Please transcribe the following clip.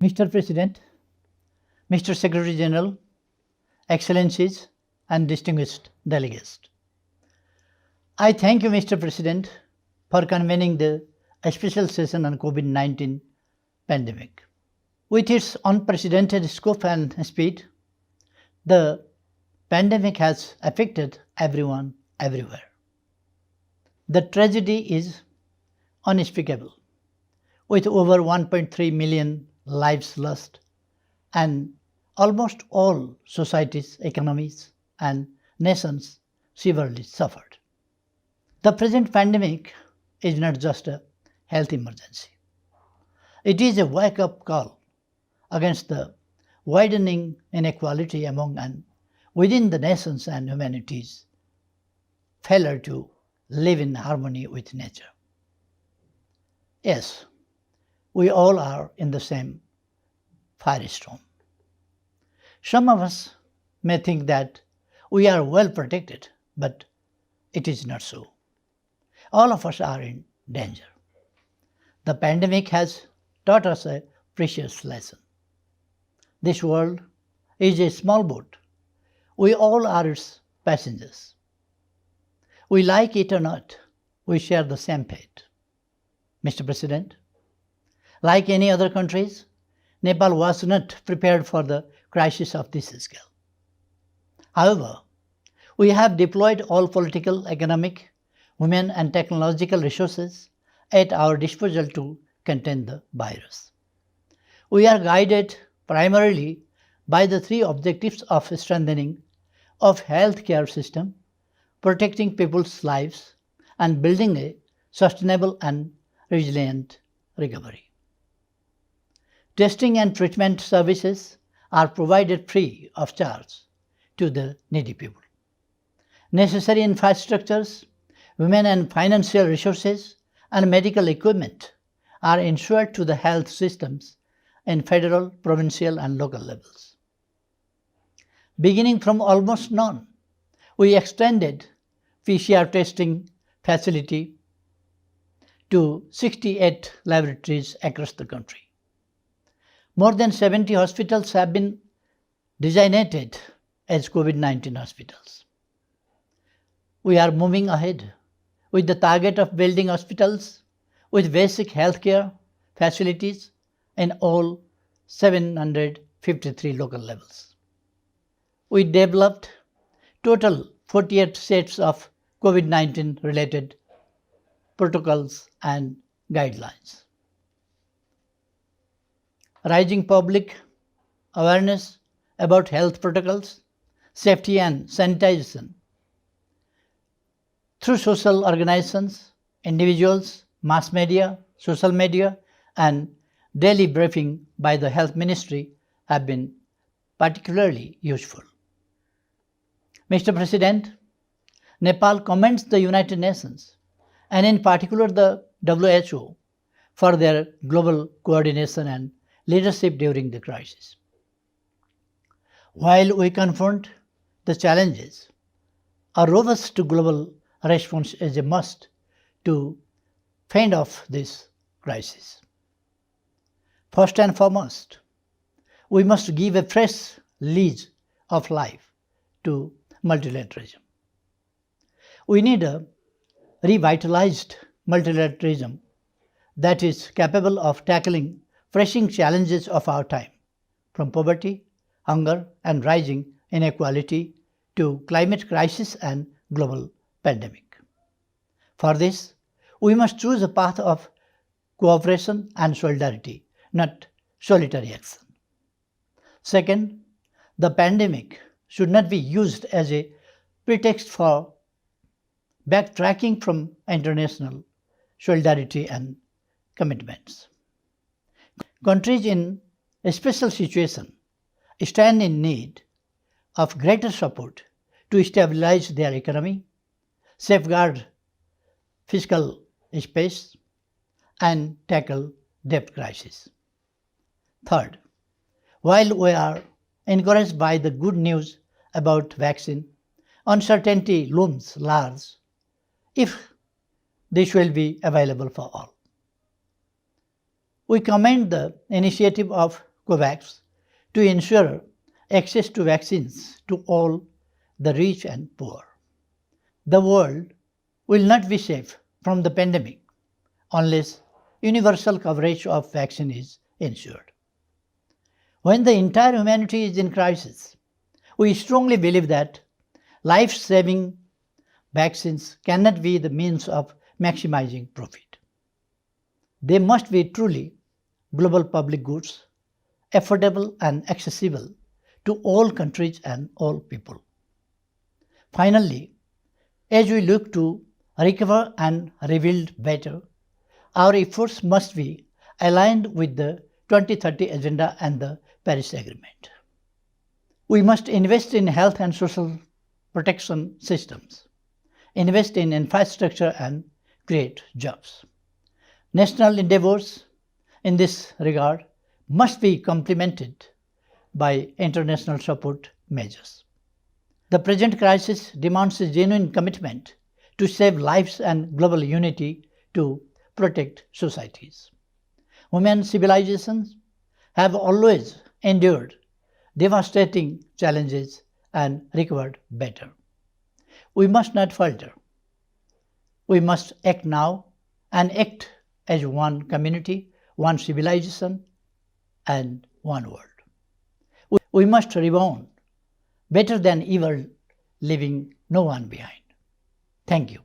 Mr. President, Mr. Secretary General, Excellencies and distinguished delegates. I thank you, Mr. President, for convening the special session on COVID-19 pandemic. With its unprecedented scope and speed, the pandemic has affected everyone, everywhere. The tragedy is unspeakable, with over 1.3 million lives lost and almost all societies, economies, and nations severely suffered. The present pandemic is not just a health emergency. It is a wake-up call against the widening inequality among and within the nations and humanity's failure to live in harmony with nature. Yes, we all are in the same firestorm. Some of us may think that we are well protected, but it is not so. All of us are in danger. The pandemic has taught us a precious lesson. This world is a small boat. We all are its passengers. We like it or not, we share the same fate. Mr. President, like any other countries, Nepal was not prepared for the crisis of this scale. However, we have deployed all political, economic, human and technological resources at our disposal to contain the virus. We are guided primarily by the three objectives of strengthening of healthcare system, protecting people's lives, and building a sustainable and resilient recovery. Testing and treatment services are provided free of charge to the needy people. Necessary infrastructures, human and financial resources, and medical equipment are ensured to the health systems in federal, provincial, and local levels. Beginning from almost none, we extended PCR testing facility to 68 laboratories across the country. More than 70 hospitals have been designated as COVID-19 hospitals. We are moving ahead with the target of building hospitals with basic healthcare facilities in all 753 local levels. We developed total 48 sets of COVID-19 related protocols and guidelines. Rising public awareness about health protocols, safety and sanitation through social organizations, individuals, mass media, social media, and daily briefing by the Health Ministry have been particularly useful. Mr. President, Nepal commends the United Nations and in particular the WHO for their global coordination and leadership during the crisis. While we confront the challenges, a robust global response is a must to fend off this crisis. First and foremost, we must give a fresh lease of life to multilateralism. We need a revitalized multilateralism that is capable of tackling pressing challenges of our time, from poverty, hunger, and rising inequality to climate crisis and global pandemic. For this, we must choose a path of cooperation and solidarity, not solitary action. Second, the pandemic should not be used as a pretext for backtracking from international solidarity and commitments. Countries in a special situation stand in need of greater support to stabilize their economy, safeguard fiscal space, and tackle debt crisis. Third, while we are encouraged by the good news about vaccine, uncertainty looms large if this will be available for all. We commend the initiative of COVAX to ensure access to vaccines to all the rich and poor. The world will not be safe from the pandemic unless universal coverage of vaccine is ensured. When the entire humanity is in crisis, we strongly believe that life-saving vaccines cannot be the means of maximizing profit. They must be truly global public goods, affordable and accessible to all countries and all people. Finally, as we look to recover and rebuild better, our efforts must be aligned with the 2030 Agenda and the Paris Agreement. We must invest in health and social protection systems, invest in infrastructure and create jobs. National endeavors in this regard must be complemented by international support measures. The present crisis demands a genuine commitment to save lives and global unity to protect societies. Human civilizations have always endured devastating challenges and recovered better. We must not falter. We must act now and act as one community, one civilization, and one world. We must rebound better than ever, leaving no one behind. Thank you.